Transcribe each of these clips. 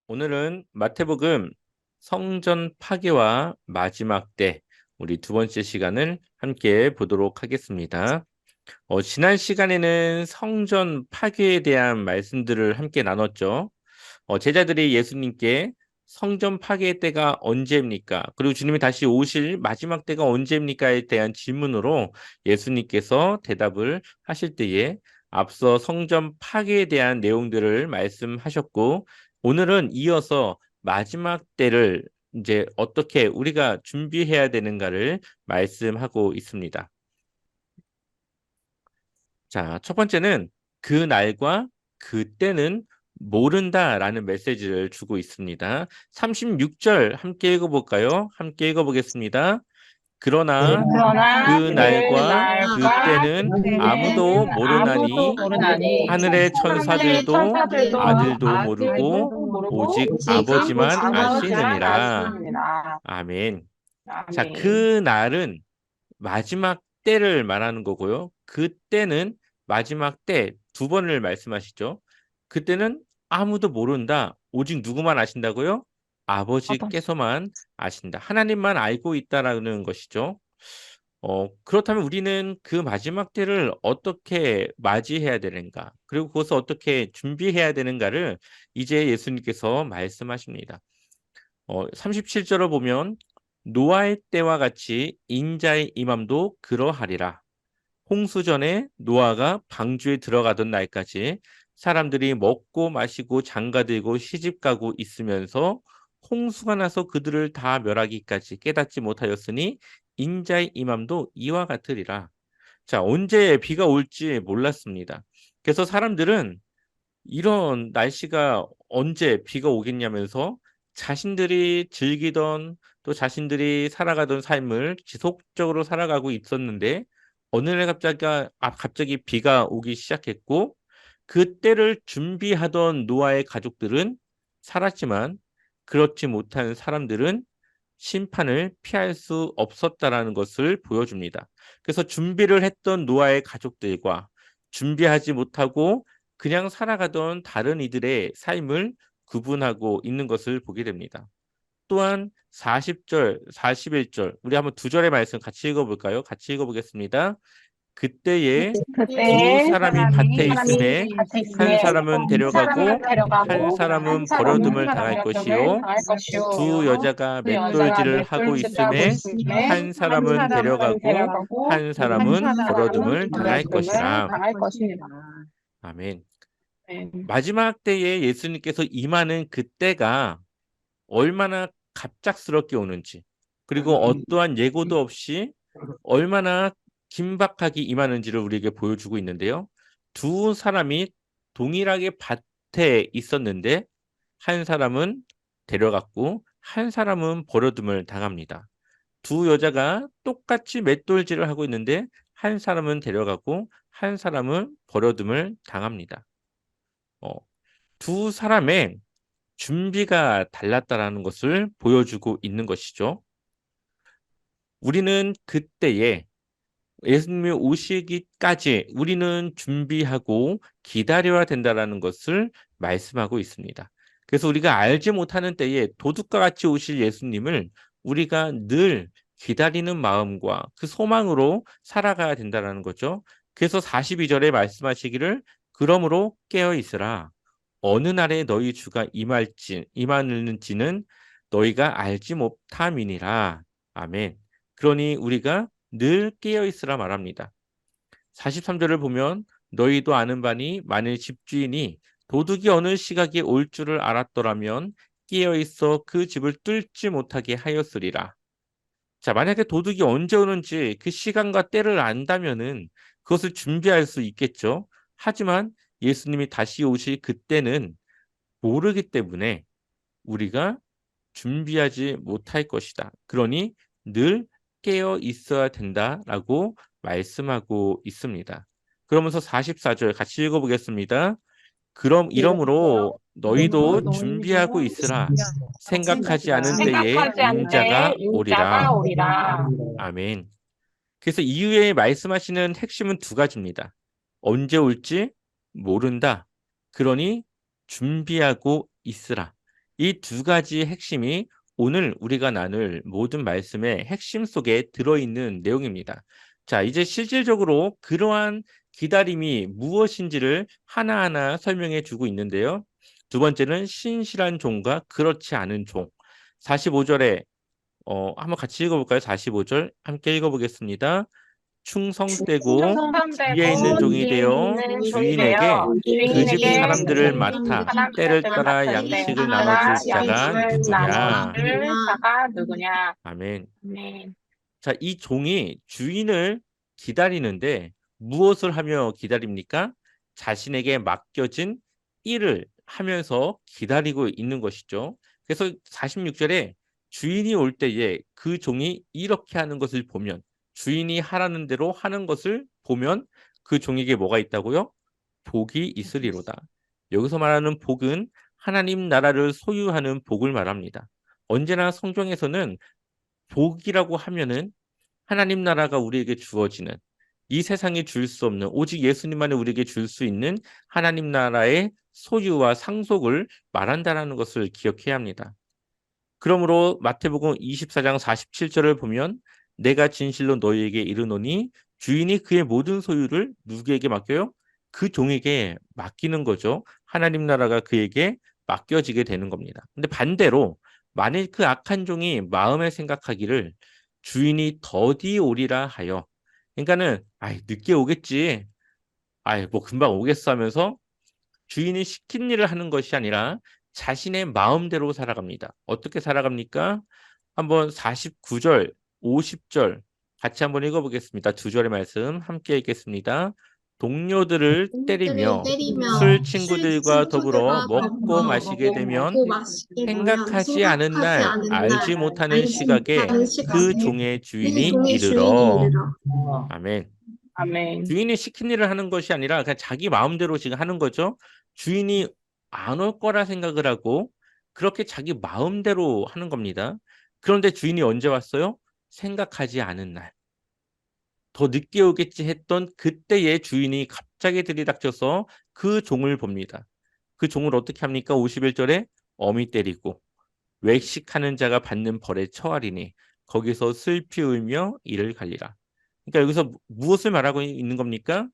오늘은 마태복음 성전 파괴와 마지막 때 우리 두 번째 시간을 함께 보도록 하겠습니다. 지난 시간에는 성전 파괴에 대한 말씀들을 함께 나눴죠. 제자들이 예수님께 성전 파괴의 때가 언제입니까? 그리고 주님이 다시 오실 마지막 때가 언제입니까에 대한 질문으로 예수님께서 대답을 하실 때에 앞서 성전 파괴에 대한 내용들을 말씀하셨고, 오늘은 이어서 마지막 때를 이제 어떻게 우리가 준비해야 되는가를 말씀하고 있습니다. 자, 첫 번째는 그 날과 그때는 모른다라는 메시지를 주고 있습니다. 36절 함께 읽어볼까요? 함께 읽어보겠습니다. 그러나 그 그러나 그 날과 날과 그때는 그때는 아무도 아무도 모르나니 모르나니 하늘의 하늘의 천사들도 천사들도 아들도 모르고 아들도 모르고 오직 오직 아버지만 아버지만 아시느니라. 아시느니라. 아멘. 자, 아멘. 그 날은 마지막 때를 말하는 거고요. 그때는 마지막 때 두 번을 말씀하시죠. 그때는 아무도 모른다. 오직 누구만 아신다고요? 아버지께서만 아신다. 하나님만 알고 있다라는 것이죠. 그렇다면 우리는 그 마지막 때를 어떻게 맞이해야 되는가? 그리고 그것을 어떻게 준비해야 되는가를 이제 예수님께서 말씀하십니다. 37절을 보면 노아의 때와 같이 인자의 임함도 그러하리라. 홍수 전에 노아가 방주에 들어가던 날까지 사람들이 먹고 마시고 장가들고 시집가고 있으면서 홍수가 나서 그들을 다 멸하기까지 깨닫지 못하였으니 인자의 임함도 이와 같으리라. 자, 언제 비가 올지 몰랐습니다. 그래서 사람들은 이런 날씨가 언제 비가 오겠냐면서 자신들이 즐기던 또 자신들이 살아가던 삶을 지속적으로 살아가고 있었는데 어느 날 갑자기 비가 오기 시작했고 그때를 준비하던 노아의 가족들은 살았지만 그렇지 못한 사람들은 심판을 피할 수 없었다라는 것을 보여줍니다. 그래서 준비를 했던 노아의 가족들과 준비하지 못하고 그냥 살아가던 다른 이들의 삶을 구분하고 있는 것을 보게 됩니다. 또한 40절, 41절, 우리 한번 두 절의 말씀 같이 읽어볼까요? 같이 읽어보겠습니다. 그때에 두 그때에 사람이 밭에 사람이 있음에 밭에 한 있음에 사람은 한 사람은 데려가고 한 데려가고 한 사람은 사람은 버려둠을 당할 버려둠을 것이요. 당할 것이요. 두 여자가 그 여자가 맷돌질을 하고 맷돌질을 하고 있음에 있음에 한 한 사람은 사람은 데려가고 데려가고 한 한 사람은 사람은 버려둠을 당할 버려둠을 것이라. 당할 것이니라. 아멘. 네. 마지막 때에 예수님께서 임하는 그때가 얼마나 갑작스럽게 오는지, 그리고 어떠한 예고도 없이 얼마나 긴박하게 임하는지를 우리에게 보여주고 있는데요. 두 사람이 동일하게 밭에 있었는데 한 사람은 데려갔고 한 사람은 버려둠을 당합니다. 두 여자가 똑같이 맷돌질을 하고 있는데 한 사람은 데려가고 한 사람은 버려둠을 당합니다. 어, 두 사람의 준비가 달랐다라는 것을 보여주고 있는 것이죠. 우리는 그때에 예수님이 오시기까지 우리는 준비하고 기다려야 된다라는 것을 말씀하고 있습니다. 그래서 우리가 알지 못하는 때에 도둑과 같이 오실 예수님을 우리가 늘 기다리는 마음과 그 소망으로 살아가야 된다라는 거죠. 그래서 42절에 말씀하시기를 그러므로 깨어 있으라. 어느 날에 너희 주가 임하는지는 너희가 알지 못함이니라. 아멘. 그러니 우리가 늘 깨어 있으라 말합니다. 43절을 보면 너희도 아는 바니 만일 집주인이 도둑이 어느 시각에 올 줄을 알았더라면 깨어 있어 그 집을 뚫지 못하게 하였으리라. 자, 만약에 도둑이 언제 오는지 그 시간과 때를 안다면은 그것을 준비할 수 있겠죠. 하지만 예수님이 다시 오실 그때는 모르기 때문에 우리가 준비하지 못할 것이다. 그러니 늘 깨어 있어야 된다라고 말씀하고 있습니다. 그러면서 44절 같이 읽어보겠습니다. 그럼 이러므로 너희도 준비하고 있으라. 생각하지 않은 때에 생각하지 않을 때에 인자가 인자가 오리라. 오리라. 아멘. 그래서 이후에 말씀하시는 핵심은 두 가지입니다. 언제 올지 모른다. 그러니 준비하고 있으라. 이 두 가지 핵심이 오늘 우리가 나눌 모든 말씀의 핵심 속에 들어있는 내용입니다. 자, 이제 실질적으로 그러한 기다림이 무엇인지를 하나하나 설명해 주고 있는데요. 두 번째는 신실한 종과 그렇지 않은 종. 45절에 한번 같이 읽어볼까요? 45절 함께 읽어보겠습니다. 충성되고 지혜 있는 충성되고 종이 지혜 되어 있는 종이 주인에게 되어 그 집 주인에게 사람들을 그 맡아 때를 사람들을 따라 맡을 때 양식을 따라 나눠줄 자가 양식을 누구냐? 나눠줄 자가 누구냐? 아멘. 네. 자, 이 종이 주인을 기다리는데 무엇을 하며 기다립니까? 자신에게 맡겨진 일을 하면서 기다리고 있는 것이죠. 그래서 46절에 주인이 올 때에 그 종이 이렇게 하는 것을 보면 주인이 하라는 대로 하는 것을 보면 그 종에게 뭐가 있다고요? 복이 있으리로다. 여기서 말하는 복은 하나님 나라를 소유하는 복을 말합니다. 언제나 성경에서는 복이라고 하면은 하나님 나라가 우리에게 주어지는 이 세상에 줄 수 없는 오직 예수님만이 우리에게 줄 수 있는 하나님 나라의 소유와 상속을 말한다라는 것을 기억해야 합니다. 그러므로 마태복음 24장 47절을 보면 내가 진실로 너희에게 이르노니 주인이 그의 모든 소유를 누구에게 맡겨요? 그 종에게 맡기는 거죠. 하나님 나라가 그에게 맡겨지게 되는 겁니다. 근데 반대로 만일 그 악한 종이 마음에 생각하기를 주인이 더디 오리라 하여 그러니까는 아이 늦게 오겠지. 아이 뭐 금방 오겠어 하면서 주인이 시킨 일을 하는 것이 아니라 자신의 마음대로 살아갑니다. 어떻게 살아갑니까? 한번 49절, 50절 같이 한번 읽어보겠습니다. 두 절의 말씀 함께 읽겠습니다. 동료들을 들을 때리며 술 때리며 술 친구들과 더불어 친구들과 먹고 더불어 마시게 되면 먹고 마시게 되면 생각하지 않은 생각하지 날 않은 알지 날 못하는 알지 시각에 못하는 그 시각에 종의 그 주인이 종의 주인이 이르러. 이르러 아멘. 아멘. 주인이 시킨 일을 하는 것이 아니라 그냥 자기 마음대로 지금 하는 거죠. 주인이 안 올 거라 생각을 하고 그렇게 자기 마음대로 하는 겁니다. 그런데 주인이 언제 왔어요? 생각하지 않은 날. 더 늦게 오겠지 했던 그때의 주인이 갑자기 들이닥쳐서 그 종을 봅니다. 그 종을 어떻게 합니까? 51절에 어미 때리고 외식하는 자가 받는 벌에 처하리니 거기서 슬피 울며 이를 갈리라. 그러니까 여기서 무엇을 말하고 있는 겁니까?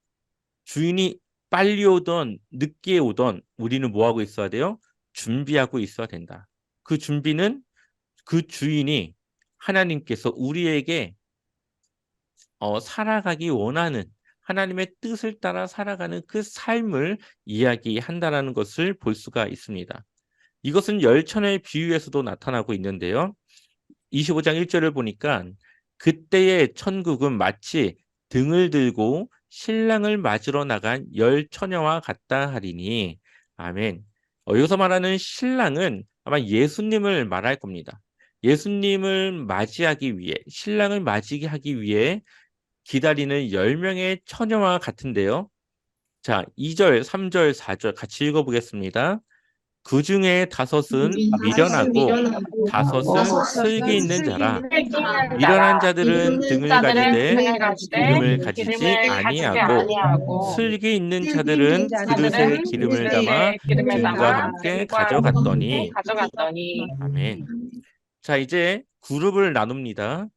주인이 빨리 오던 늦게 오던 우리는 뭐 하고 있어야 돼요? 준비하고 있어야 된다. 그 준비는 그 주인이 하나님께서 우리에게 살아가기 원하는 하나님의 뜻을 따라 살아가는 그 삶을 이야기한다라는 것을 볼 수가 있습니다. 이것은 열천의 비유에서도 나타나고 있는데요. 25장 1절을 보니까 그때의 천국은 마치 등을 들고 신랑을 맞으러 나간 열 처녀와 같다 하리니 아멘. 여기서 말하는 신랑은 아마 예수님을 말할 겁니다. 예수님을 맞이하기 위해 신랑을 맞이하기 위해 기다리는 10명의 처녀와 같은데요. 자, 2절, 3절, 4절 같이 읽어보겠습니다. 그 중에 다섯은 다섯은 미련하고 미련하고 다섯은 슬기 다섯은 있는 슬기 자라. 있는 자라 미련한 자라. 자들은 미련한 등을 자들은 가지되 자들은 등을 가지되 기름을 가지되 가지지 기름을 가지지 아니하고 아니하고 슬기 있는 슬기 있는 자들은 그릇에 자들은 자들은 기름을 담아 그릇에 기름을 등과 담아 함께 등과 함께 가져갔더니 가져갔더니 아멘. 자, 이제 그룹을 나눕니다.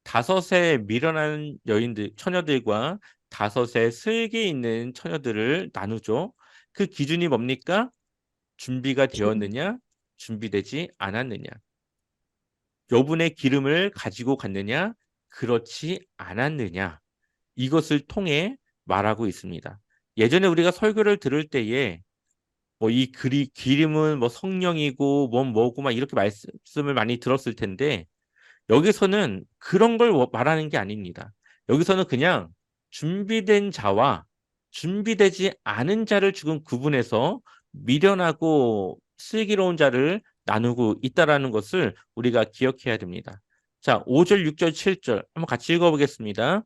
다섯의 미련한 여인들, 처녀들과 다섯의 슬기 있는 처녀들을 나누죠. 그 기준이 뭡니까? 준비가 되었느냐? 준비되지 않았느냐? 여분의 기름을 가지고 갔느냐? 그렇지 않았느냐? 이것을 통해 말하고 있습니다. 예전에 우리가 설교를 들을 때에 뭐 이 기름은 뭐 성령이고 뭐고 막 이렇게 말씀을 많이 들었을 텐데 여기서는 그런 걸 말하는 게 아닙니다. 여기서는 그냥 준비된 자와 준비되지 않은 자를 지금 구분해서 미련하고 슬기로운 자를 나누고 있다라는 것을 우리가 기억해야 됩니다. 자, 5절, 6절, 7절 한번 같이 읽어보겠습니다.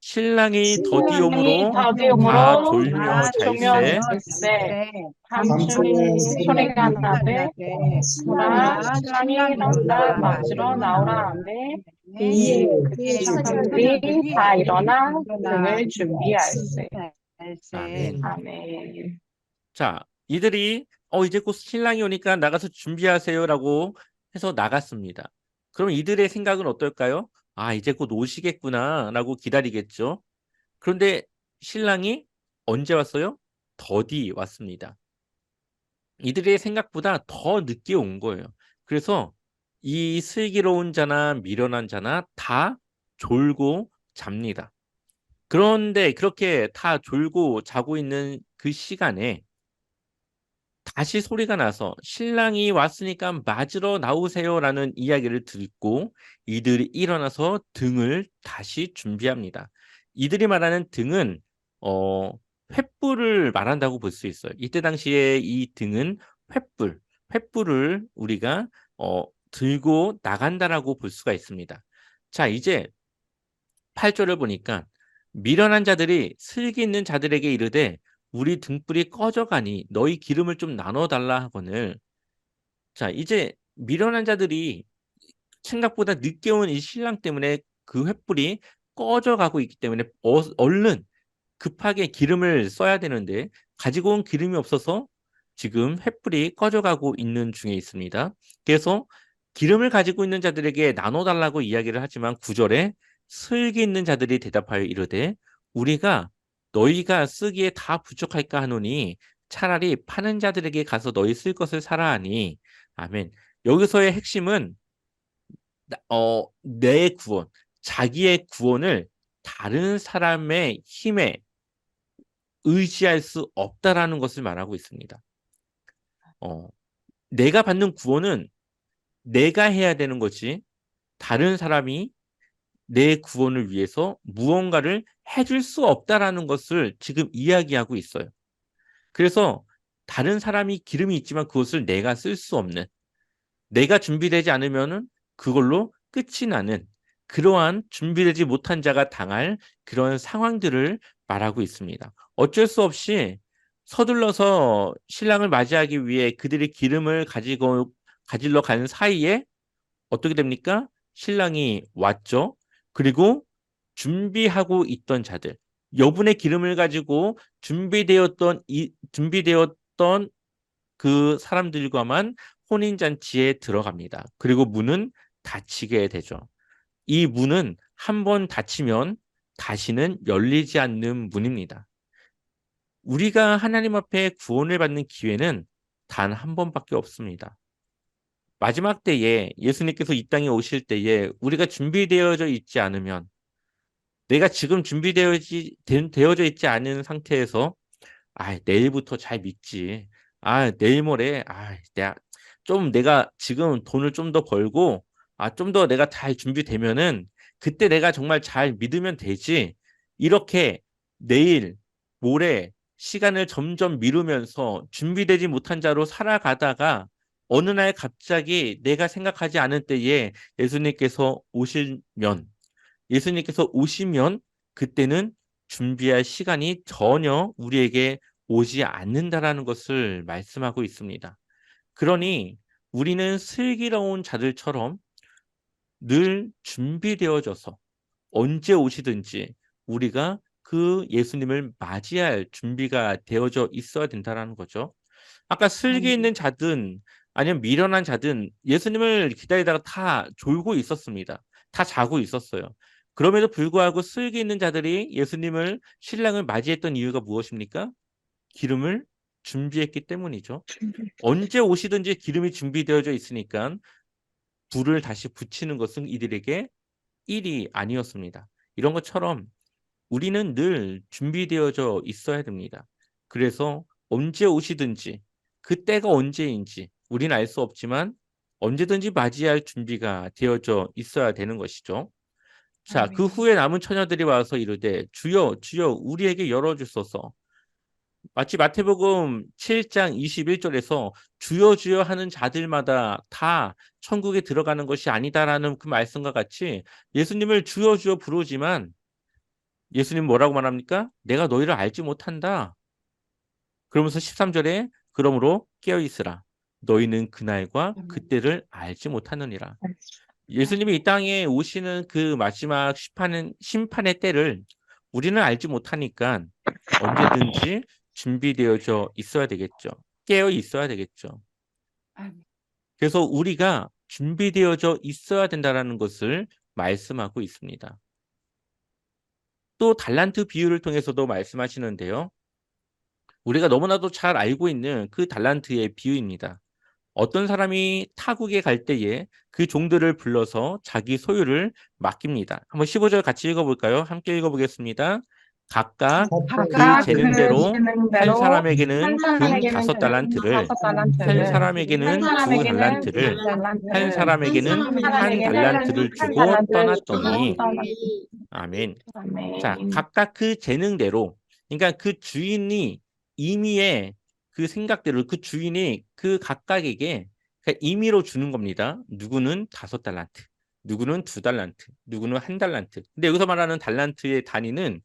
신랑이 신랑이 더디옴으로 다 더디움으로 졸며 조명 잘세 들세 감추는 소리가 나되 보라 신랑이 나온다 맞으러 나오라 하는데 이에 그 사람들이 다 일어나 등을 준비할세. 아멘. 아멘. 자, 이들이 이제 곧 신랑이 오니까 나가서 준비하세요라고 해서 나갔습니다. 그럼 이들의 생각은 어떨까요? 아, 이제 곧 오시겠구나라고 기다리겠죠. 그런데 신랑이 언제 왔어요? 더디 왔습니다. 이들의 생각보다 더 늦게 온 거예요. 그래서 이 슬기로운 자나 미련한 자나 다 졸고 잡니다. 그런데 그렇게 다 졸고 자고 있는 그 시간에 다시 소리가 나서 신랑이 왔으니까 맞으러 나오세요라는 이야기를 듣고 이들이 일어나서 등을 다시 준비합니다. 이들이 말하는 등은 어, 횃불을 말한다고 볼 수 있어요. 이때 당시에 이 등은 횃불을 우리가 들고 나간다라고 볼 수가 있습니다. 자, 이제 8절을 보니까 미련한 자들이 슬기 있는 자들에게 이르되 우리 등불이 꺼져가니 너희 기름을 좀 나눠달라 하거늘. 자, 이제 미련한 자들이 생각보다 늦게 온 이 신랑 때문에 그 횃불이 꺼져가고 있기 때문에 얼른 급하게 기름을 써야 되는데 가지고 온 기름이 없어서 지금 횃불이 꺼져가고 있는 중에 있습니다. 그래서 기름을 가지고 있는 자들에게 나눠달라고 이야기를 하지만 9절에 슬기 있는 자들이 대답하여 이르되 우리가 너희가 쓰기에 다 부족할까 하노니 차라리 파는 자들에게 가서 너희 쓸 것을 사라 하니 아멘. 여기서의 핵심은 내 구원, 자기의 구원을 다른 사람의 힘에 의지할 수 없다라는 것을 말하고 있습니다. 어, 내가 받는 구원은 내가 해야 되는 거지 다른 사람이 내 구원을 위해서 무언가를 해줄 수 없다라는 것을 지금 이야기하고 있어요. 그래서 다른 사람이 기름이 있지만 그것을 내가 쓸 수 없는 내가 준비되지 않으면은 그걸로 끝이 나는 그러한 준비되지 못한 자가 당할 그런 상황들을 말하고 있습니다. 어쩔 수 없이 서둘러서 신랑을 맞이하기 위해 그들이 기름을 가지러 가는 사이에 어떻게 됩니까? 신랑이 왔죠. 그리고 준비하고 있던 자들, 여분의 기름을 가지고 준비되었던 그 사람들과만 혼인잔치에 들어갑니다. 그리고 문은 닫히게 되죠. 이 문은 한 번 닫히면 다시는 열리지 않는 문입니다. 우리가 하나님 앞에 구원을 받는 기회는 단 한 번밖에 없습니다. 마지막 때에 예수님께서 이 땅에 오실 때에 우리가 준비되어져 있지 않으면 내가 지금 되어져 있지 않은 상태에서 내일부터 잘 믿지. 내일 모레, 내가 지금 돈을 좀 더 벌고, 좀 더 내가 잘 준비되면은, 그때 내가 정말 잘 믿으면 되지. 이렇게 내일, 모레, 시간을 점점 미루면서 준비되지 못한 자로 살아가다가, 어느 날 갑자기 내가 생각하지 않은 때에 예수님께서 오시면, 그때는 준비할 시간이 전혀 우리에게 오지 않는다라는 것을 말씀하고 있습니다. 그러니 우리는 슬기로운 자들처럼 늘 준비되어져서 언제 오시든지 우리가 그 예수님을 맞이할 준비가 되어져 있어야 된다는 거죠. 아까 슬기 있는 자든 아니면 미련한 자든 예수님을 기다리다가 다 졸고 있었습니다. 다 자고 있었어요. 그럼에도 불구하고 슬기 있는 자들이 신랑을 맞이했던 이유가 무엇입니까? 기름을 준비했기 때문이죠. 언제 오시든지 기름이 준비되어져 있으니까 불을 다시 붙이는 것은 이들에게 일이 아니었습니다. 이런 것처럼 우리는 늘 준비되어져 있어야 됩니다. 그래서 언제 오시든지 그때가 언제인지 우리는 알 수 없지만 언제든지 맞이할 준비가 되어져 있어야 되는 것이죠. 자, 그 후에 남은 처녀들이 와서 이르되 주여 주여 우리에게 열어주소서. 마치 마태복음 7장 21절에서 주여 주여 하는 자들마다 다 천국에 들어가는 것이 아니다라는 그 말씀과 같이 예수님을 주여 주여 부르지만 예수님 뭐라고 말합니까? 내가 너희를 알지 못한다. 그러면서 13절에 그러므로 깨어 있으라. 너희는 그날과 그때를 알지 못하느니라. 예수님이 이 땅에 오시는 그 마지막 심판의 때를 우리는 알지 못하니까 언제든지 준비되어져 있어야 되겠죠. 깨어 있어야 되겠죠. 그래서 우리가 준비되어져 있어야 된다는 것을 말씀하고 있습니다. 또 달란트 비유를 통해서도 말씀하시는데요. 우리가 너무나도 잘 알고 있는 그 달란트의 비유입니다. 어떤 사람이 타국에 갈 때에 그 종들을 불러서 자기 소유를 맡깁니다. 한번 15절 같이 읽어볼까요? 함께 읽어보겠습니다. 각각 그 각각 그 재능대로 한 재능대로 한 사람에게는 금 사람에게는 다섯 금 달란트를, 다섯 한 달란트를, 한 사람에게는 두 사람에게는 두 달란트를, 한 달란트를, 한 사람에게는 한 사람에게는 달란트를 한 주고 달란트를 주고 떠났더니, 떠났더니. 아멘. 자, 아멘. 각각 그 재능대로, 그러니까 그 주인이 임의의 그 생각대로 그 주인이 그 각각에게 그러니까 임의로 주는 겁니다. 누구는 5달란트, 누구는 2달란트, 누구는 1달란트. 근데 여기서 말하는 달란트의 단위는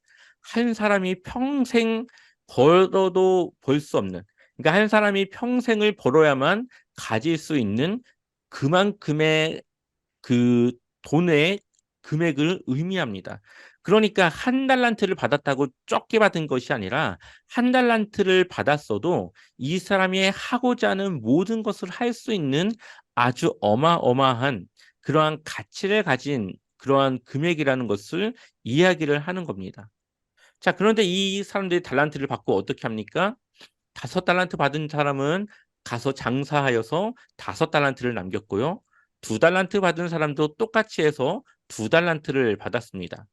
한 사람이 평생 벌어도 벌 수 없는, 그러니까 한 사람이 평생을 벌어야만 가질 수 있는 그만큼의 그 돈의 금액을 의미합니다. 그러니까 1달란트를 받았다고 적게 받은 것이 아니라 1달란트를 받았어도 이 사람이 하고자 하는 모든 것을 할 수 있는 아주 어마어마한 그러한 가치를 가진 그러한 금액이라는 것을 이야기를 하는 겁니다. 자, 그런데 이 사람들이 달란트를 받고 어떻게 합니까? 5달란트 받은 사람은 가서 장사하여서 5달란트를 남겼고요. 2달란트 받은 사람도 똑같이 해서 2달란트를 받았습니다.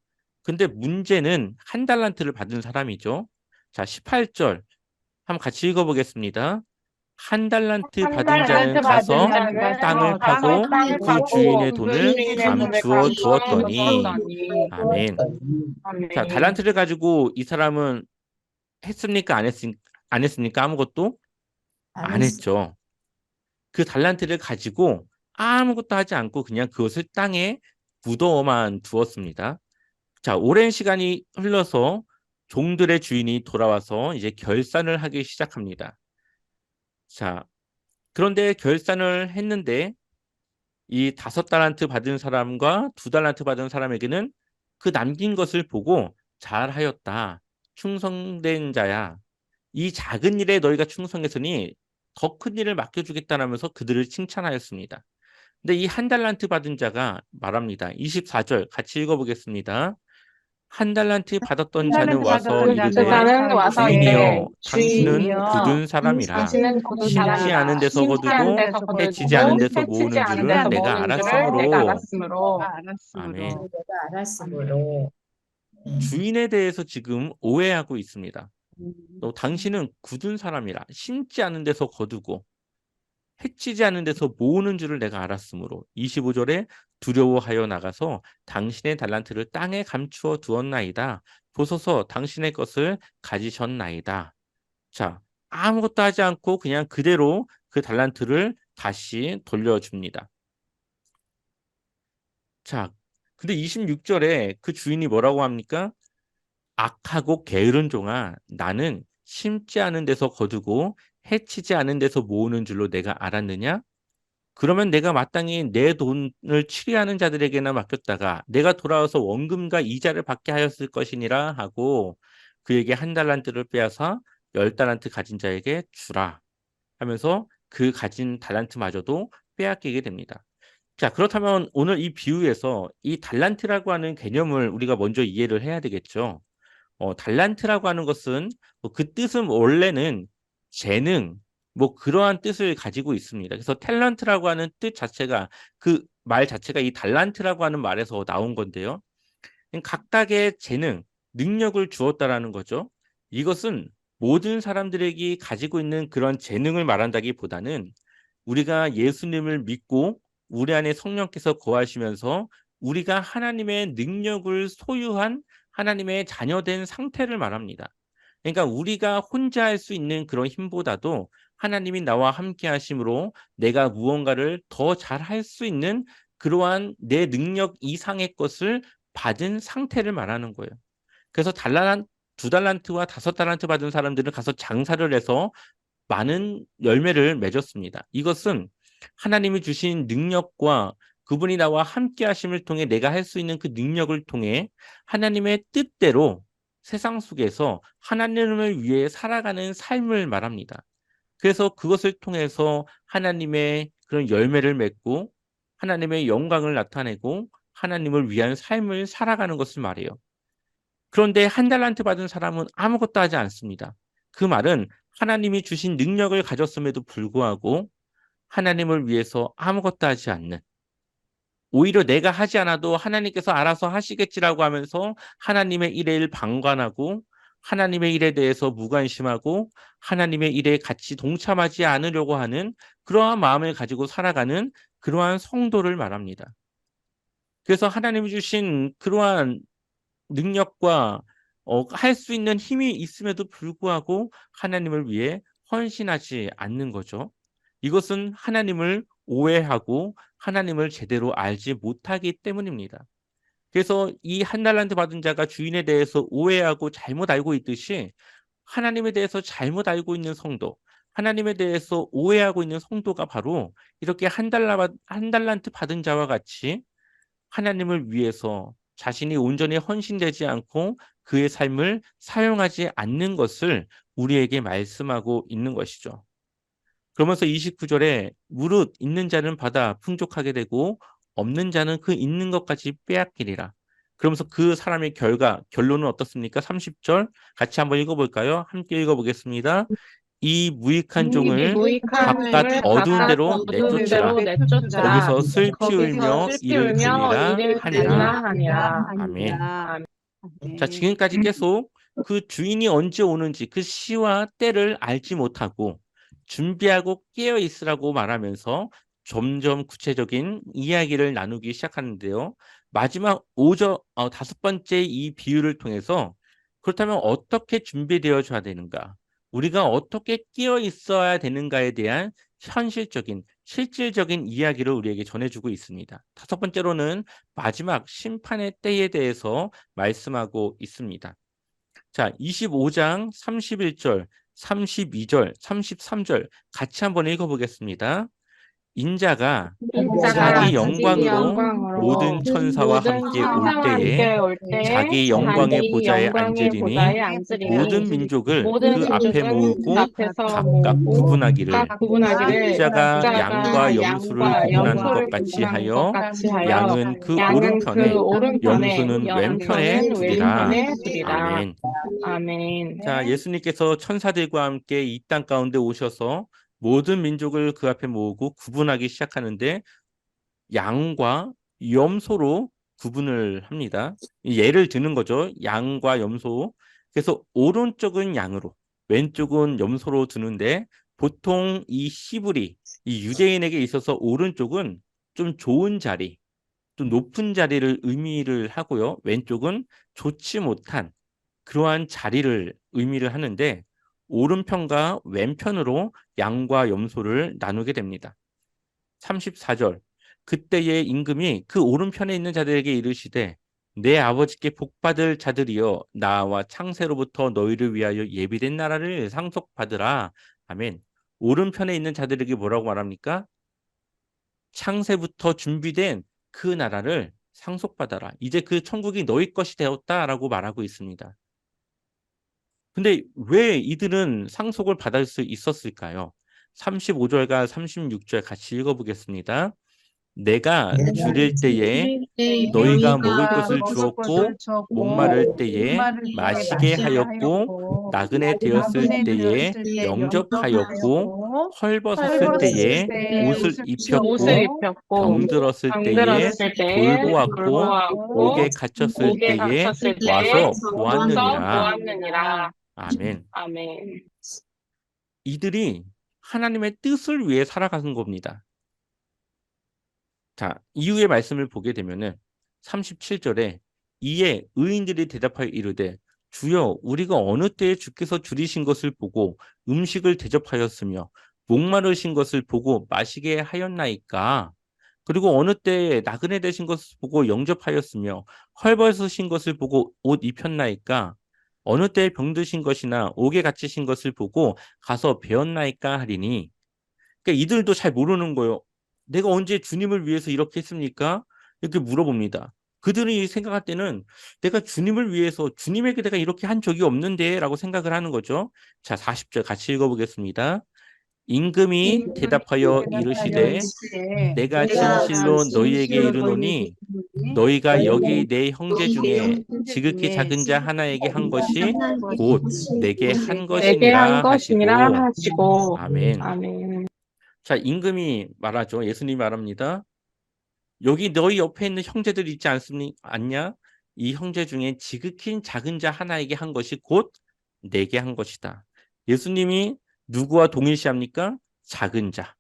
근데 문제는 1달란트를 받은 사람이죠. 자, 18절 한번 같이 읽어보겠습니다. 1달란트 한 받은 자는 달란트 받은 가서 자는 땅을 가서 파고 땅을 그 파고 주인의 그 돈을 주인의 돈을 감추어 감추어 두었더니 두었더니. 아멘. 자, 아멘. 달란트를 가지고 이 사람은 했습니까? 안 했습니까? 아무것도 안 했죠. 그 달란트를 가지고 아무것도 하지 않고 그냥 그것을 땅에 묻어만 두었습니다. 자, 오랜 시간이 흘러서 종들의 주인이 돌아와서 이제 결산을 하기 시작합니다. 자, 그런데 결산을 했는데 이 5달란트 받은 사람과 2달란트 받은 사람에게는 그 남긴 것을 보고 잘하였다. 충성된 자야. 이 작은 일에 너희가 충성했으니 더 큰 일을 맡겨주겠다라면서 그들을 칭찬하였습니다. 근데 이 1달란트 받은 자가 말합니다. 24절 같이 읽어보겠습니다. 1달란트 받았던 자는 달란트 와서 받은 이르되 자는 와서 이르되 주인이여 당신은 주인이여 굳은 사람이라 당신은 굳은 심지 않은 사람이라 데서 심지 않은 거두고 데서 해치지 거두고 않은 데서 해치지 모으는 않은 줄을 데서 내가 모으는 줄을 내가 알았으므로 알았으므로. 아멘. 내가 알았으므로. 주인에 대해서 지금 오해하고 있습니다. 또 당신은 굳은 사람이라 심지 않은 데서 거두고 해치지 않은 데서 모으는 줄을 내가 알았으므로 25절에 두려워하여 나가서 당신의 달란트를 땅에 감추어 두었나이다. 보소서 당신의 것을 가지셨나이다. 자, 아무것도 하지 않고 그냥 그대로 그 달란트를 다시 돌려줍니다. 자, 근데 26절에 그 주인이 뭐라고 합니까? 악하고 게으른 종아, 나는 심지 않은 데서 거두고 해치지 않은 데서 모으는 줄로 내가 알았느냐? 그러면 내가 마땅히 내 돈을 치리하는 자들에게나 맡겼다가 내가 돌아와서 원금과 이자를 받게 하였을 것이니라 하고 그에게 1달란트를 빼앗아 10달란트 가진 자에게 주라 하면서 그 가진 달란트마저도 빼앗기게 됩니다. 자, 그렇다면 오늘 이 비유에서 이 달란트라고 하는 개념을 우리가 먼저 이해를 해야 되겠죠. 달란트라고 하는 것은 뭐그 뜻은 원래는 재능, 뭐 그러한 뜻을 가지고 있습니다. 그래서 탤런트라고 하는 뜻 자체가 그 말 자체가 이 달란트라고 하는 말에서 나온 건데요. 각각의 재능, 능력을 주었다라는 거죠. 이것은 모든 사람들에게 가지고 있는 그런 재능을 말한다기보다는 우리가 예수님을 믿고 우리 안에 성령께서 거하시면서 우리가 하나님의 능력을 소유한 하나님의 자녀된 상태를 말합니다. 그러니까 우리가 혼자 할 수 있는 그런 힘보다도 하나님이 나와 함께 하심으로 내가 무언가를 더 잘 할 수 있는 그러한 내 능력 이상의 것을 받은 상태를 말하는 거예요. 그래서 2달란트와 5달란트 받은 사람들은 가서 장사를 해서 많은 열매를 맺었습니다. 이것은 하나님이 주신 능력과 그분이 나와 함께 하심을 통해 내가 할 수 있는 그 능력을 통해 하나님의 뜻대로 세상 속에서 하나님을 위해 살아가는 삶을 말합니다. 그래서 그것을 통해서 하나님의 그런 열매를 맺고 하나님의 영광을 나타내고 하나님을 위한 삶을 살아가는 것을 말해요. 그런데 한 달란트 받은 사람은 아무것도 하지 않습니다. 그 말은 하나님이 주신 능력을 가졌음에도 불구하고 하나님을 위해서 아무것도 하지 않는, 오히려 내가 하지 않아도 하나님께서 알아서 하시겠지라고 하면서 하나님의 일에 방관하고 하나님의 일에 대해서 무관심하고 하나님의 일에 같이 동참하지 않으려고 하는 그러한 마음을 가지고 살아가는 그러한 성도를 말합니다. 그래서 하나님이 주신 그러한 능력과 할 수 있는 힘이 있음에도 불구하고 하나님을 위해 헌신하지 않는 거죠. 이것은 하나님을 오해하고 하나님을 제대로 알지 못하기 때문입니다. 그래서 이 한 달란트 받은 자가 주인에 대해서 오해하고 잘못 알고 있듯이 하나님에 대해서 잘못 알고 있는 성도, 하나님에 대해서 오해하고 있는 성도가 바로 이렇게 한 달란트 받은 자와 같이 하나님을 위해서 자신이 온전히 헌신되지 않고 그의 삶을 사용하지 않는 것을 우리에게 말씀하고 있는 것이죠. 그러면서 29절에 무릇 있는 자는 받아 풍족하게 되고 없는 자는 그 있는 것까지 빼앗기리라. 그러면서 그 사람의 결론은 어떻습니까? 30절 같이 한번 읽어볼까요? 함께 읽어보겠습니다. 이 무익한 종을 무익한 바깥 종을 어두운 바깥 데로 어두운 내쫓으라. 데로 내쫓으라. 거기서 슬피 거기서 울며 슬피 이를 울며 갈리라 이를 하니라. 갈리라 하니라. 아멘. 자, 아멘. 지금까지 계속 그 주인이 언제 오는지 그 시와 때를 알지 못하고 준비하고 깨어 있으라고 말하면서 점점 구체적인 이야기를 나누기 시작하는데요. 마지막 다섯 번째 이 비유를 통해서 그렇다면 어떻게 준비되어줘야 되는가? 우리가 어떻게 깨어 있어야 되는가에 대한 현실적인, 실질적인 이야기를 우리에게 전해주고 있습니다. 다섯 번째로는 마지막 심판의 때에 대해서 말씀하고 있습니다. 자, 25장 31절, 32절, 33절 같이 한번 읽어보겠습니다. 인자가 자기 영광으로 모든 천사와 함께 올 때에 자기 영광의 보좌에 앉으리니 모든 민족을 그 앞에 모으고 각각 구분하기를 목자가 양과 염소를 구분하는 것 같이 하여 양은 그 오른편에 염소는 왼편에 두리라. 아멘. 아멘. 자, 예수님께서 천사들과 함께 이 땅 가운데 오셔서 모든 민족을 그 앞에 모으고 구분하기 시작하는데 양과 염소로 구분을 합니다. 예를 드는 거죠. 양과 염소. 그래서 오른쪽은 양으로, 왼쪽은 염소로 두는데 보통 이 히브리, 이 유대인에게 있어서 오른쪽은 좀 좋은 자리, 좀 높은 자리를 의미를 하고요. 왼쪽은 좋지 못한 그러한 자리를 의미를 하는데 오른편과 왼편으로 양과 염소를 나누게 됩니다. 34절 그때의 임금이 그 오른편에 있는 자들에게 이르시되 내 아버지께 복받을 자들이여 나와 창세로부터 너희를 위하여 예비된 나라를 상속받으라. 아멘. 오른편에 있는 자들에게 뭐라고 말합니까? 창세부터 준비된 그 나라를 상속받아라. 이제 그 천국이 너희 것이 되었다라고 말하고 있습니다. 근데 왜 이들은 상속을 받을 수 있었을까요? 35절과 36절 같이 읽어보겠습니다. 내가 줄일 때에 너희가 먹을 것을 주었고 목마를 때에 마시게 하였고 나그네 되었을 때에 영접하였고 헐벗었을 때에 옷을 입혔고 병들었을 때에 돌보았고 옥에 갇혔을 때에 와서 보았느니라. 아멘. 아멘. 이들이 하나님의 뜻을 위해 살아가는 겁니다. 자, 이후의 말씀을 보게 되면은 37절에 이에 의인들이 대답하여 이르되 주여 우리가 어느 때에 주께서 줄이신 것을 보고 음식을 대접하였으며 목마르신 것을 보고 마시게 하였나이까? 그리고 어느 때에 나그네 되신 것을 보고 영접하였으며 헐벗으신 것을 보고 옷 입혔나이까? 어느 때에 병드신 것이나 옥에 갇히신 것을 보고 가서 배웠나이까 하리니. 그러니까 이들도 잘 모르는 거예요. 내가 언제 주님을 위해서 이렇게 했습니까? 이렇게 물어봅니다. 그들이 생각할 때는 내가 주님을 위해서 주님에게 내가 이렇게 한 적이 없는데 라고 생각을 하는 거죠. 자, 40절 같이 읽어보겠습니다. 임금이 대답하여 이르시되 내가 진실로 너희에게 이르노니 너희가 여기 내 형제 중에 지극히 작은 자 하나에게 한 것이 곧 내게 한 내게 한 것이니라 것이니라 하시고 하시고. 아멘. 아멘. 자, 임금이 말하죠. 예수님이 말합니다. 여기 너희 옆에 있는 형제들이 있지 않냐? 이 형제 중에 지극히 작은 자 하나에게 한 것이 곧 내게 한 것이다. 예수님이 누구와 동일시합니까? 작은 자,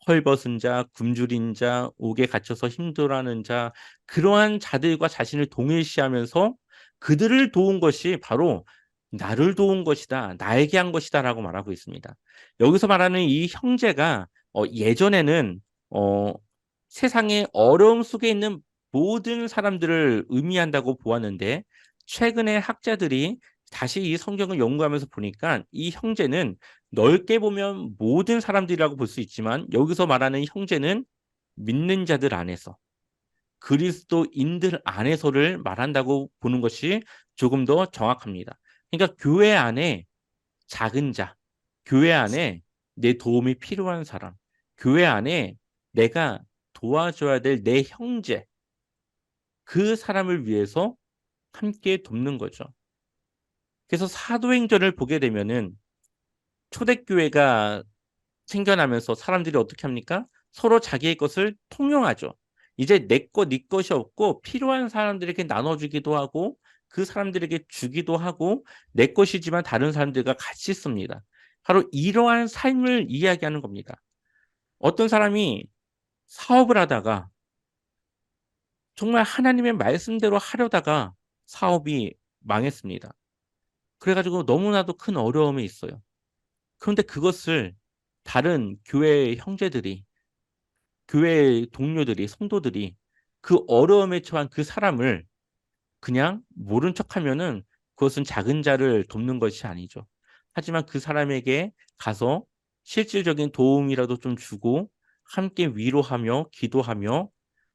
헐벗은 자, 굶주린 자, 옥에 갇혀서 힘들어하는 자, 그러한 자들과 자신을 동일시하면서 그들을 도운 것이 바로 나를 도운 것이다, 나에게 한 것이다라고 말하고 있습니다. 여기서 말하는 이 형제가 예전에는 세상의 어려움 속에 있는 모든 사람들을 의미한다고 보았는데 최근에 학자들이 다시 이 성경을 연구하면서 보니까 이 형제는 넓게 보면 모든 사람들이라고 볼 수 있지만 여기서 말하는 형제는 믿는 자들 안에서 그리스도인들 안에서를 말한다고 보는 것이 조금 더 정확합니다. 그러니까 교회 안에 작은 자, 교회 안에 내 도움이 필요한 사람, 교회 안에 내가 도와줘야 될 내 형제, 그 사람을 위해서 함께 돕는 거죠. 그래서 사도행전을 보게 되면은 초대교회가 생겨나면서 사람들이 어떻게 합니까? 서로 자기의 것을 통용하죠. 이제 내 것, 네 것이 없고 필요한 사람들에게 나눠주기도 하고 그 사람들에게 주기도 하고 내 것이지만 다른 사람들과 같이 씁니다. 바로 이러한 삶을 이야기하는 겁니다. 어떤 사람이 사업을 하다가 정말 하나님의 말씀대로 하려다가 사업이 망했습니다. 그래가지고 너무나도 큰 어려움에 있어요. 그런데 그것을 다른 교회 형제들이, 교회 동료들이, 성도들이 그 어려움에 처한 그 사람을 그냥 모른 척하면은 그것은 작은 자를 돕는 것이 아니죠. 하지만 그 사람에게 가서 실질적인 도움이라도 좀 주고 함께 위로하며 기도하며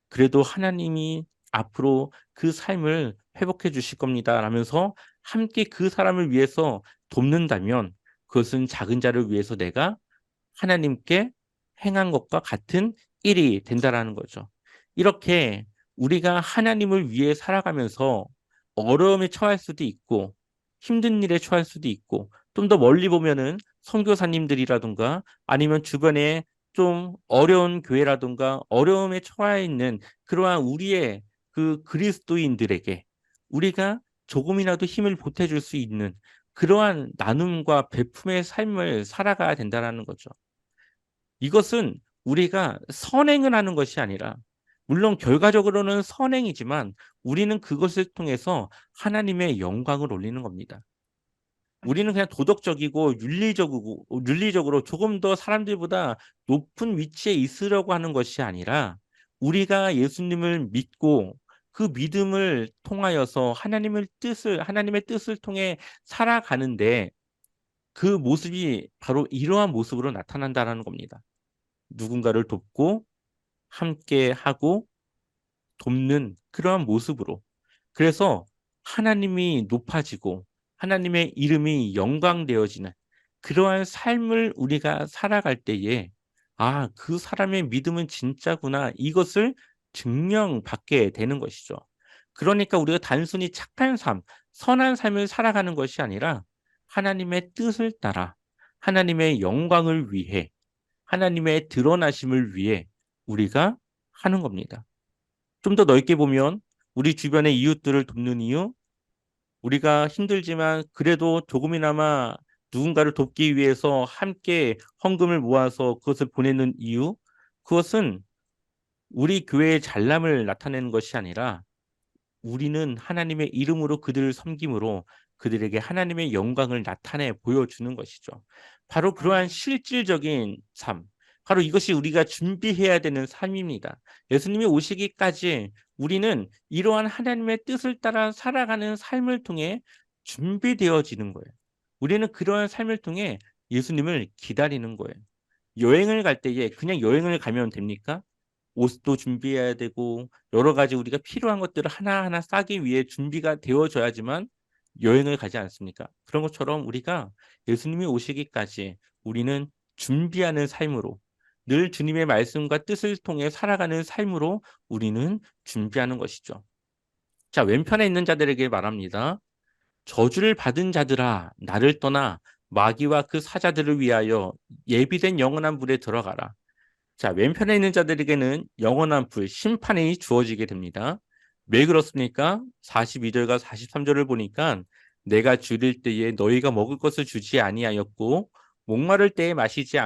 그래도 하나님이 앞으로 그 삶을 회복해 주실 겁니다. 라면서 함께 그 사람을 위해서 돕는다면 그것은 작은 자를 위해서 내가 하나님께 행한 것과 같은 일이 된다라는 거죠. 이렇게 우리가 하나님을 위해 살아가면서 어려움에 처할 수도 있고 힘든 일에 처할 수도 있고 좀 더 멀리 보면은 선교사님들이라든가 아니면 주변에 좀 어려운 교회라든가 어려움에 처해 있는 그러한 우리의 그 그리스도인들에게 우리가 조금이라도 힘을 보태줄 수 있는 그러한 나눔과 베품의 삶을 살아가야 된다는 거죠. 이것은 우리가 선행을 하는 것이 아니라 물론 결과적으로는 선행이지만 우리는 그것을 통해서 하나님의 영광을 올리는 겁니다. 우리는 그냥 도덕적이고 윤리적으로 조금 더 사람들보다 높은 위치에 있으려고 하는 것이 아니라 우리가 예수님을 믿고 그 믿음을 통하여서 하나님의 뜻을 통해 살아가는데 그 모습이 바로 이러한 모습으로 나타난다라는 겁니다. 누군가를 돕고 함께 하고 돕는 그러한 모습으로. 그래서 하나님이 높아지고 하나님의 이름이 영광되어지는 그러한 삶을 우리가 살아갈 때에 아, 그 사람의 믿음은 진짜구나. 이것을 증명받게 되는 것이죠. 그러니까 우리가 단순히 착한 삶, 선한 삶을 살아가는 것이 아니라 하나님의 뜻을 따라 하나님의 영광을 위해 하나님의 드러나심을 위해 우리가 하는 겁니다. 좀 더 넓게 보면 우리 주변의 이웃들을 돕는 이유, 우리가 힘들지만 그래도 조금이나마 누군가를 돕기 위해서 함께 헌금을 모아서 그것을 보내는 이유, 그것은 우리 교회의 잘남을 나타내는 것이 아니라 우리는 하나님의 이름으로 그들을 섬김으로 그들에게 하나님의 영광을 나타내 보여주는 것이죠. 바로 그러한 실질적인 삶, 바로 이것이 우리가 준비해야 되는 삶입니다. 예수님이 오시기까지 우리는 이러한 하나님의 뜻을 따라 살아가는 삶을 통해 준비되어지는 거예요. 우리는 그러한 삶을 통해 예수님을 기다리는 거예요. 여행을 갈 때에 그냥 여행을 가면 됩니까? 옷도 준비해야 되고 여러 가지 우리가 필요한 것들을 하나하나 싸기 위해 준비가 되어져야지만 여행을 가지 않습니까? 그런 것처럼 우리가 예수님이 오시기까지 우리는 준비하는 삶으로, 늘 주님의 말씀과 뜻을 통해 살아가는 삶으로 우리는 준비하는 것이죠. 자, 왼편에 있는 자들에게 말합니다. 저주를 받은 자들아, 나를 떠나 마귀와 그 사자들을 위하여 예비된 영원한 불에 들어가라. 자, 왼편에 있는 자들에게는 영원한 불, 심판이 주어지게 됩니다. 왜 그렇습니까? 42절과 43절을 보니까 내가 줄일 때에 너희가 먹을 것을 주지 아니하였고 목마를 때에 마시게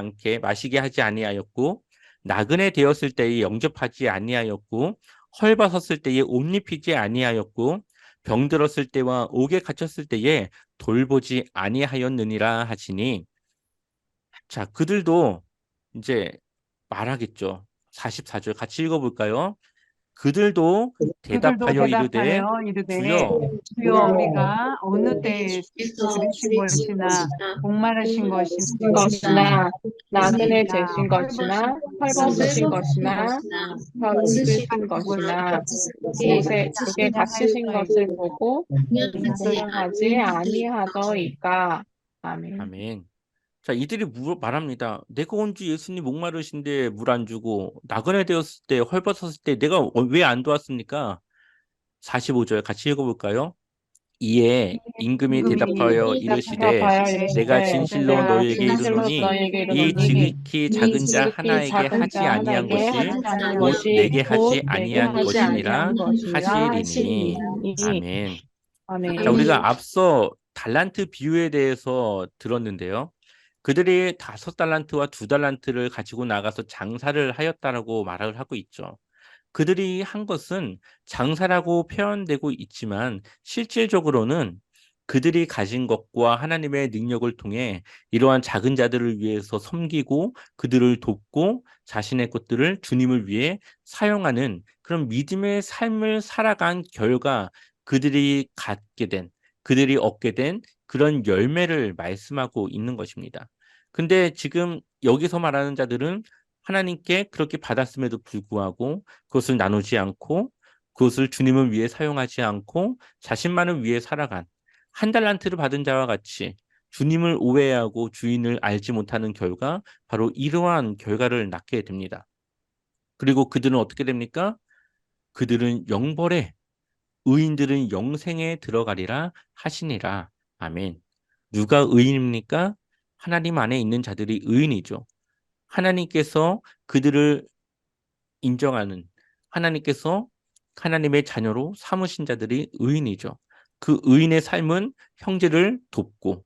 하지 아니하였고 나그네 되었을 때에 영접하지 아니하였고 헐벗었을 때에 옷 입히지 아니하였고 병들었을 때와 옥에 갇혔을 때에 돌보지 아니하였느니라 하시니, 자, 그들도 이제 말하겠죠. 44절 같이 읽어볼까요? 그들도 그들도 대답하여 이르되 대답하여 이르되 주여 주여 우리가 어느 때에 들으신 것이나 목마르신 것이나 나그네 것이나 되신 것이나 헐벗으신 것이나 병드신 것이나 옥에 갇히신 것을 보고 인정하지 아니하더이까. 아멘. 아멘. 자, 이들이 말합니다. 내가 언제 예수님 목마르신데 물 안 주고 나그네 되었을 때 헐벗었을 때 내가 왜 안 도왔습니까? 45절 같이 읽어볼까요? 이에 임금이 대답하여 이르시되 내가 진실로 내가 너희에게 진실로 이르노니 너희에게 이 이르노니 지극히 작은 자 지극히 하나에게 작은 하지 자 아니한 하나에게 것이 하지 않은 곧 것이 내게 곧 하지 내게 아니한 하지 것이니라 아니한 것이라 하시리니. 하시리니. 아멘. 자, 아멘. 우리가 앞서 달란트 비유에 대해서 들었는데요. 그들이 5달란트와 2달란트를 가지고 나가서 장사를 하였다라고 말을 하고 있죠. 그들이 한 것은 장사라고 표현되고 있지만 실질적으로는 그들이 가진 것과 하나님의 능력을 통해 이러한 작은 자들을 위해서 섬기고 그들을 돕고 자신의 것들을 주님을 위해 사용하는 그런 믿음의 삶을 살아간 결과 그들이 그들이 얻게 된 그런 열매를 말씀하고 있는 것입니다. 근데 지금 여기서 말하는 자들은 하나님께 그렇게 받았음에도 불구하고 그것을 나누지 않고 그것을 주님을 위해 사용하지 않고 자신만을 위해 살아간 한 달란트를 받은 자와 같이 주님을 오해하고 주인을 알지 못하는 결과, 바로 이러한 결과를 낳게 됩니다. 그리고 그들은 어떻게 됩니까? 그들은 영벌에, 의인들은 영생에 들어가리라 하시니라. 아멘. 누가 의인입니까? 하나님 안에 있는 자들이 의인이죠. 하나님께서 그들을 인정하는, 하나님께서 하나님의 자녀로 삼으신 자들이 의인이죠. 그 의인의 삶은 형제를 돕고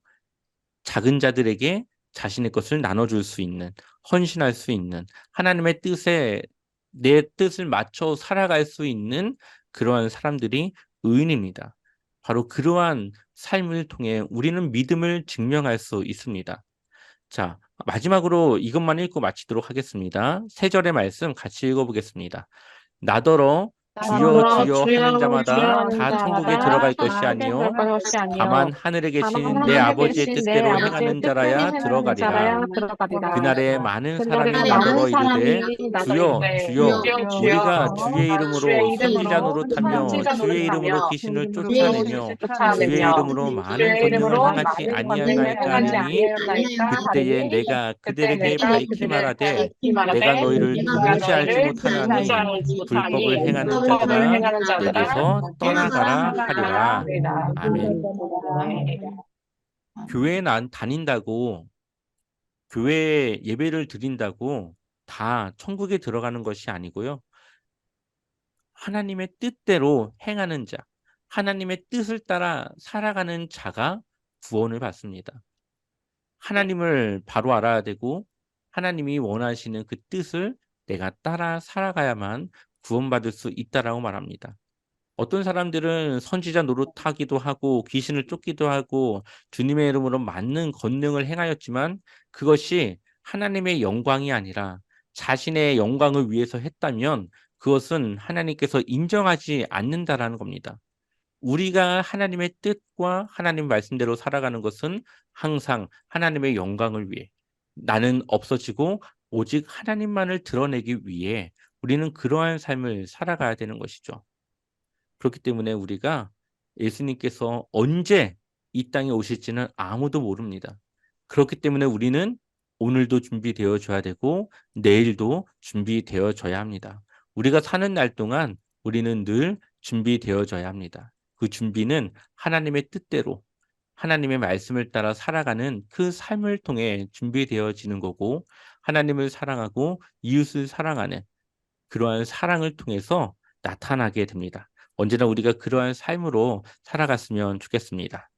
작은 자들에게 자신의 것을 나눠줄 수 있는, 헌신할 수 있는, 하나님의 뜻에 내 뜻을 맞춰 살아갈 수 있는 그러한 사람들이 의인입니다. 바로 그러한 삶을 통해 우리는 믿음을 증명할 수 있습니다. 자, 마지막으로 이것만 읽고 마치도록 하겠습니다. 3절의 말씀 같이 읽어보겠습니다. 나더러 주여 나더러 주여 주여 하는 주여 자마다 하는 다 천국에 자마다 들어갈 것이 다 아니요 들어갈 것이 아니요 다만 하늘에 다만 계신 내 하늘에 아버지의 계신 내 뜻대로 아버지의 행하는 뜻대로 자라야 행하는 자라야 들어가리라. 들어가리라. 그날에 많은 사람이 그날에 많은 나더러 이르되 사람이 나더러 주여 이르되 주여 주여 주여 우리가 주의 우리가 주의 이름으로 선지자 이름으로 노릇하며 선지자 주의 이름으로 노릇하며 귀신을 귀신을 쫓아내며 주의 쫓아내며 이름으로 많은 주의 권능을 이름으로 행하지 많은 권능을 아니하였나이까 행하지 하니니 아니하였나이까 그때에 하리니 내가 그때 그들에게 내가 밝히 그들에게 말하되 밝히 내가 말하되 너희를 내가 도무지 알지 너희를 도무지 못하나니 알지 불법을 못하니 행하는 불법을 자들아 행하는 자들아 내게서 떠나가라 떠나가라 하리라. 하리라. 아멘. 아멘. 교회에 다닌다고, 교회에 예배를 드린다고 다 천국에 들어가는 것이 아니고요. 하나님의 뜻대로 행하는 자, 하나님의 뜻을 따라 살아가는 자가 구원을 받습니다. 하나님을 바로 알아야 되고 하나님이 원하시는 그 뜻을 내가 따라 살아가야만 구원받을 수 있다라고 말합니다. 어떤 사람들은 선지자 노릇하기도 하고 귀신을 쫓기도 하고 주님의 이름으로 많은 권능을 행하였지만 그것이 하나님의 영광이 아니라 자신의 영광을 위해서 했다면 그것은 하나님께서 인정하지 않는다라는 겁니다. 우리가 하나님의 뜻과 하나님 말씀대로 살아가는 것은 항상 하나님의 영광을 위해, 나는 없어지고 오직 하나님만을 드러내기 위해 우리는 그러한 삶을 살아가야 되는 것이죠. 그렇기 때문에 우리가 예수님께서 언제 이 땅에 오실지는 아무도 모릅니다. 그렇기 때문에 우리는 오늘도 준비되어져야 되고 내일도 준비되어져야 합니다. 우리가 사는 날 동안 우리는 늘 준비되어져야 합니다. 그 준비는 하나님의 뜻대로 하나님의 말씀을 따라 살아가는 그 삶을 통해 준비되어지는 거고 하나님을 사랑하고 이웃을 사랑하는 그러한 사랑을 통해서 나타나게 됩니다. 언제나 우리가 그러한 삶으로 살아갔으면 좋겠습니다.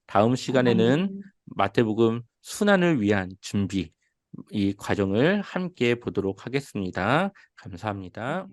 다음 시간에는 마태복음 순환을 위한 준비 이 과정을 함께 보도록 하겠습니다. 감사합니다.